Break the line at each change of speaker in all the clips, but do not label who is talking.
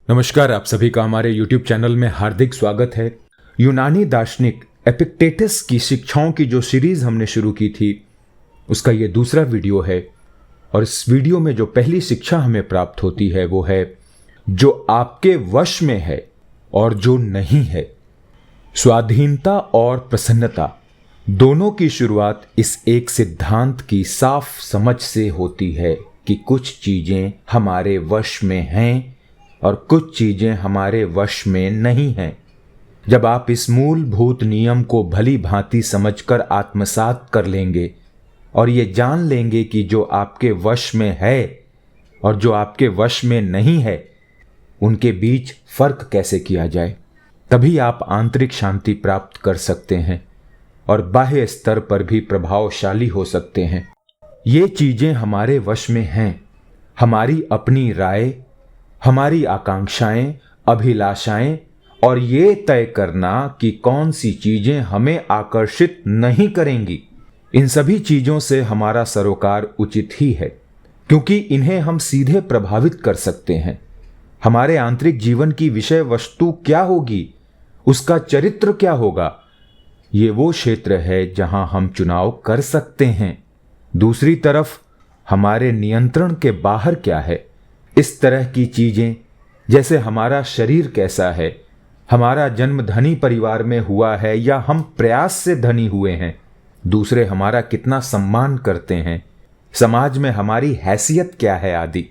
नमस्कार, आप सभी का हमारे YouTube चैनल में हार्दिक स्वागत है। यूनानी दार्शनिक एपिक्टेटस की शिक्षाओं की जो सीरीज हमने शुरू की थी उसका ये दूसरा वीडियो है। और इस वीडियो में जो पहली शिक्षा हमें प्राप्त होती है वो है जो आपके वश में है और जो नहीं है। स्वाधीनता और प्रसन्नता दोनों की शुरुआत इस एक सिद्धांत की साफ समझ से होती है कि कुछ चीजें हमारे वश में हैं और कुछ चीजें हमारे वश में नहीं हैं। जब आप इस मूलभूत नियम को भली भांति समझकर आत्मसात कर लेंगे और ये जान लेंगे कि जो आपके वश में है और जो आपके वश में नहीं है उनके बीच फर्क कैसे किया जाए, तभी आप आंतरिक शांति प्राप्त कर सकते हैं और बाह्य स्तर पर भी प्रभावशाली हो सकते हैं। ये चीजें हमारे वश में हैं। हमारी अपनी राय, हमारी आकांक्षाएं, अभिलाषाएं और ये तय करना कि कौन सी चीजें हमें आकर्षित नहीं करेंगी। इन सभी चीजों से हमारा सरोकार उचित ही है, क्योंकि इन्हें हम सीधे प्रभावित कर सकते हैं। हमारे आंतरिक जीवन की विषय वस्तु क्या होगी, उसका चरित्र क्या होगा, ये वो क्षेत्र है जहां हम चुनाव कर सकते हैं। दूसरी तरफ हमारे नियंत्रण के बाहर क्या है, इस तरह की चीजें जैसे हमारा शरीर कैसा है, हमारा जन्म धनी परिवार में हुआ है या हम प्रयास से धनी हुए हैं, दूसरे हमारा कितना सम्मान करते हैं, समाज में हमारी हैसियत क्या है आदि।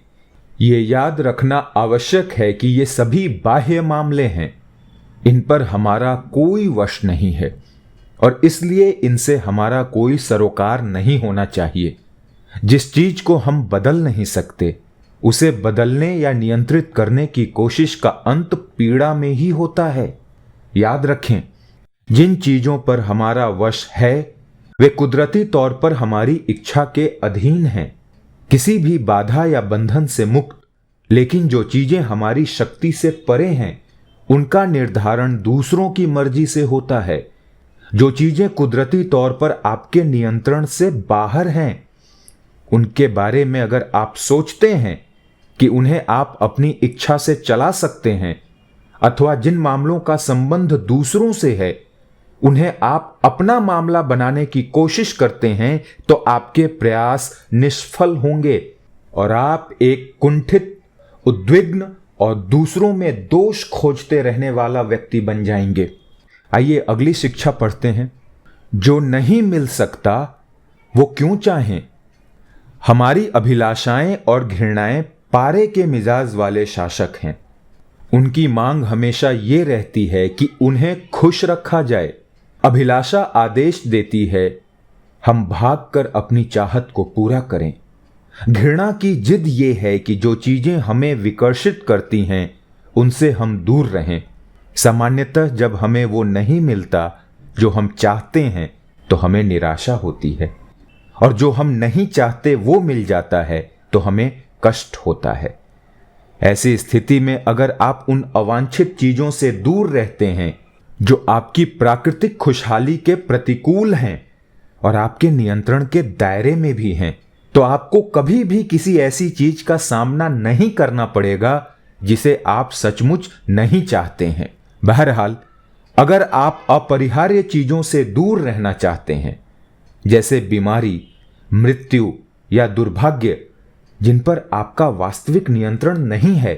ये याद रखना आवश्यक है कि ये सभी बाह्य मामले हैं, इन पर हमारा कोई वश नहीं है और इसलिए इनसे हमारा कोई सरोकार नहीं होना चाहिए। जिस चीज को हम बदल नहीं सकते उसे बदलने या नियंत्रित करने की कोशिश का अंत पीड़ा में ही होता है। याद रखें, जिन चीजों पर हमारा वश है वे कुदरती तौर पर हमारी इच्छा के अधीन हैं, किसी भी बाधा या बंधन से मुक्त। लेकिन जो चीजें हमारी शक्ति से परे हैं उनका निर्धारण दूसरों की मर्जी से होता है। जो चीजें कुदरती तौर पर आपके नियंत्रण से बाहर हैं उनके बारे में अगर आप सोचते हैं कि उन्हें आप अपनी इच्छा से चला सकते हैं, अथवा जिन मामलों का संबंध दूसरों से है उन्हें आप अपना मामला बनाने की कोशिश करते हैं, तो आपके प्रयास निष्फल होंगे और आप एक कुंठित, उद्विग्न और दूसरों में दोष खोजते रहने वाला व्यक्ति बन जाएंगे। आइए अगली शिक्षा पढ़ते हैं। जो नहीं मिल सकता वो क्यों चाहें। हमारी अभिलाषाएं और घृणाएं पारे के मिजाज वाले शासक हैं। उनकी मांग हमेशा ये रहती है कि उन्हें खुश रखा जाए। अभिलाषा आदेश देती है हम भागकर अपनी चाहत को पूरा करें। घृणा की जिद ये है कि जो चीजें हमें विकर्षित करती हैं उनसे हम दूर रहें। सामान्यतः जब हमें वो नहीं मिलता जो हम चाहते हैं तो हमें निराशा होती है, और जो हम नहीं चाहते वो मिल जाता है तो हमें कष्ट होता है। ऐसी स्थिति में अगर आप उन अवांछित चीजों से दूर रहते हैं जो आपकी प्राकृतिक खुशहाली के प्रतिकूल हैं और आपके नियंत्रण के दायरे में भी हैं, तो आपको कभी भी किसी ऐसी चीज का सामना नहीं करना पड़ेगा जिसे आप सचमुच नहीं चाहते हैं। बहरहाल, अगर आप अपरिहार्य चीजों से दूर रहना चाहते हैं, जैसे बीमारी, मृत्यु या दुर्भाग्य जिन पर आपका वास्तविक नियंत्रण नहीं है,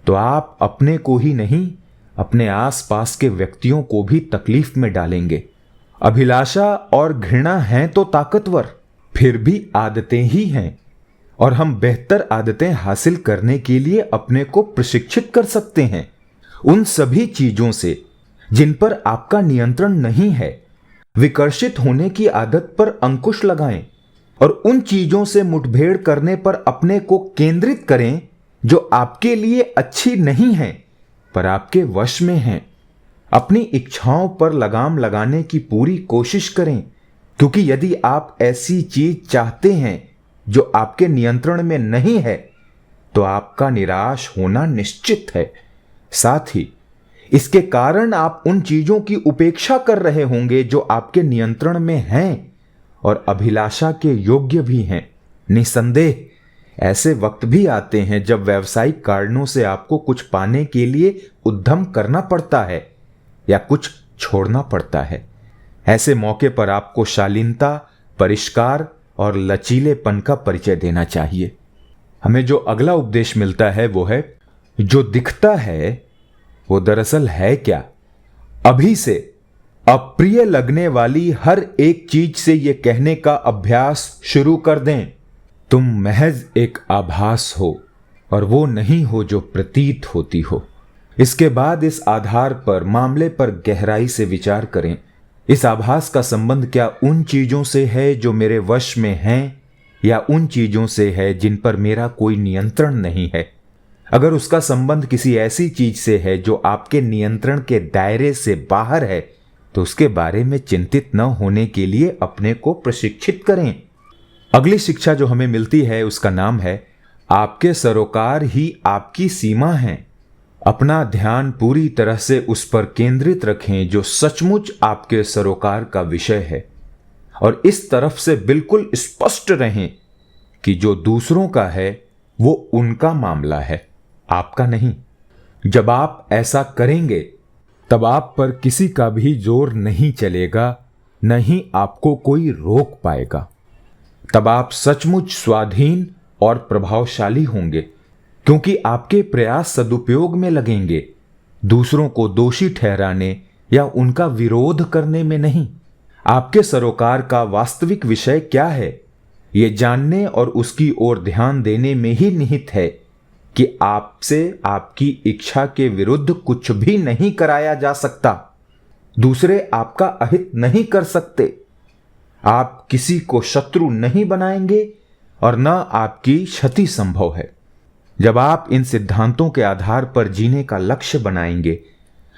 तो आप अपने को ही नहीं अपने आसपास के व्यक्तियों को भी तकलीफ में डालेंगे। अभिलाषा और घृणा हैं तो ताकतवर, फिर भी आदतें ही हैं और हम बेहतर आदतें हासिल करने के लिए अपने को प्रशिक्षित कर सकते हैं। उन सभी चीजों से जिन पर आपका नियंत्रण नहीं है विकर्षित होने की आदत पर अंकुश लगाएं और उन चीजों से मुठभेड़ करने पर अपने को केंद्रित करें जो आपके लिए अच्छी नहीं है पर आपके वश में हैं। अपनी इच्छाओं पर लगाम लगाने की पूरी कोशिश करें, क्योंकि यदि आप ऐसी चीज चाहते हैं जो आपके नियंत्रण में नहीं है तो आपका निराश होना निश्चित है। साथ ही इसके कारण आप उन चीजों की उपेक्षा कर रहे होंगे जो आपके नियंत्रण में हैं और अभिलाषा के योग्य भी हैं। निसंदेह ऐसे वक्त भी आते हैं जब व्यावसायिक कारणों से आपको कुछ पाने के लिए उद्यम करना पड़ता है या कुछ छोड़ना पड़ता है। ऐसे मौके पर आपको शालीनता, परिष्कार और लचीलेपन का परिचय देना चाहिए। हमें जो अगला उपदेश मिलता है वो है, जो दिखता है वो दरअसल है क्या। अभी से अप्रिय लगने वाली हर एक चीज से यह कहने का अभ्यास शुरू कर दें, तुम महज एक आभास हो और वो नहीं हो जो प्रतीत होती हो। इसके बाद इस आधार पर मामले पर गहराई से विचार करें। इस आभास का संबंध क्या उन चीजों से है जो मेरे वश में हैं या उन चीजों से है जिन पर मेरा कोई नियंत्रण नहीं है। अगर उसका संबंध किसी ऐसी चीज से है जो आपके नियंत्रण के दायरे से बाहर है तो उसके बारे में चिंतित न होने के लिए अपने को प्रशिक्षित करें। अगली शिक्षा जो हमें मिलती है उसका नाम है, आपके सरोकार ही आपकी सीमा हैं। अपना ध्यान पूरी तरह से उस पर केंद्रित रखें जो सचमुच आपके सरोकार का विषय है और इस तरफ से बिल्कुल स्पष्ट रहें कि जो दूसरों का है वो उनका मामला है, आपका नहीं। जब आप ऐसा करेंगे तब आप पर किसी का भी जोर नहीं चलेगा, न ही आपको कोई रोक पाएगा। तब आप सचमुच स्वाधीन और प्रभावशाली होंगे क्योंकि आपके प्रयास सदुपयोग में लगेंगे, दूसरों को दोषी ठहराने या उनका विरोध करने में नहीं। आपके सरोकार का वास्तविक विषय क्या है ये जानने और उसकी ओर ध्यान देने में ही निहित है कि आपसे आपकी इच्छा के विरुद्ध कुछ भी नहीं कराया जा सकता। दूसरे आपका अहित नहीं कर सकते। आप किसी को शत्रु नहीं बनाएंगे और न आपकी क्षति संभव है। जब आप इन सिद्धांतों के आधार पर जीने का लक्ष्य बनाएंगे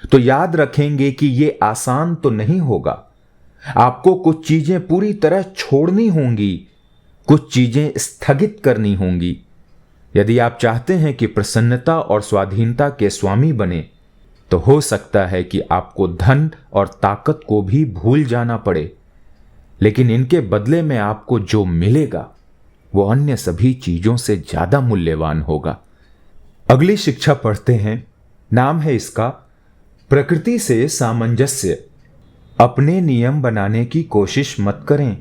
तो याद रखेंगे कि ये आसान तो नहीं होगा। आपको कुछ चीजें पूरी तरह छोड़नी होंगी, कुछ चीजें स्थगित करनी होंगी। यदि आप चाहते हैं कि प्रसन्नता और स्वाधीनता के स्वामी बने तो हो सकता है कि आपको धन और ताकत को भी भूल जाना पड़े, लेकिन इनके बदले में आपको जो मिलेगा वो अन्य सभी चीजों से ज्यादा मूल्यवान होगा। अगली शिक्षा पढ़ते हैं, नाम है इसका, प्रकृति से सामंजस्य। अपने नियम बनाने की कोशिश मत करें।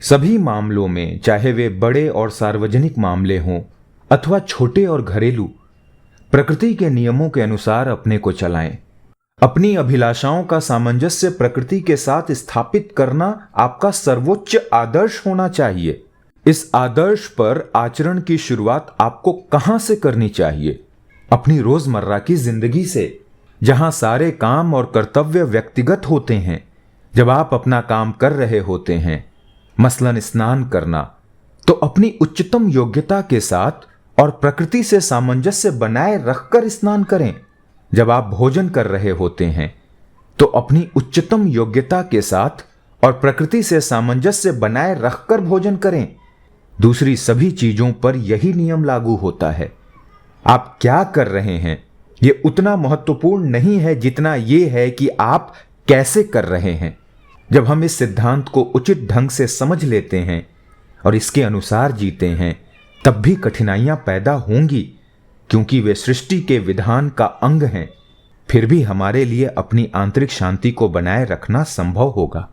सभी मामलों में, चाहे वे बड़े और सार्वजनिक मामले हों अथवा छोटे और घरेलू, प्रकृति के नियमों के अनुसार अपने को चलाएं। अपनी अभिलाषाओं का सामंजस्य प्रकृति के साथ स्थापित करना आपका सर्वोच्च आदर्श होना चाहिए। इस आदर्श पर आचरण की शुरुआत आपको कहां से करनी चाहिए? अपनी रोजमर्रा की जिंदगी से, जहां सारे काम और कर्तव्य व्यक्तिगत होते हैं। जब आप अपना काम कर रहे होते हैं, मसलन स्नान करना, तो अपनी उच्चतम योग्यता के साथ और प्रकृति से सामंजस्य बनाए रखकर स्नान करें। जब आप भोजन कर रहे होते हैं तो अपनी उच्चतम योग्यता के साथ और प्रकृति से सामंजस्य बनाए रखकर भोजन करें। दूसरी सभी चीजों पर यही नियम लागू होता है। आप क्या कर रहे हैं यह उतना महत्वपूर्ण नहीं है जितना यह है कि आप कैसे कर रहे हैं। जब हम इस सिद्धांत को उचित ढंग से समझ लेते हैं और इसके अनुसार जीते हैं तब भी कठिनाइयां पैदा होंगी क्योंकि वे सृष्टि के विधान का अंग हैं। फिर भी हमारे लिए अपनी आंतरिक शांति को बनाए रखना संभव होगा।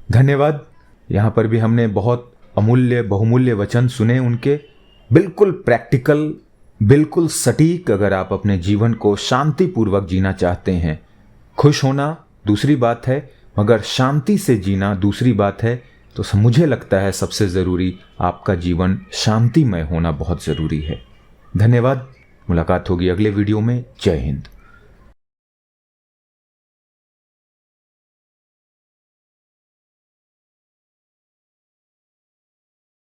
धन्यवाद। यहां पर भी हमने बहुत अमूल्य बहुमूल्य वचन सुने उनके, बिल्कुल प्रैक्टिकल, बिल्कुल सटीक। अगर आप अपने जीवन को शांतिपूर्वक जीना चाहते हैं, खुश होना दूसरी बात है मगर शांति से जीना दूसरी बात है, तो मुझे लगता है सबसे जरूरी आपका जीवन शांतिमय होना बहुत जरूरी है। धन्यवाद। मुलाकात होगी अगले वीडियो में। जय हिंद।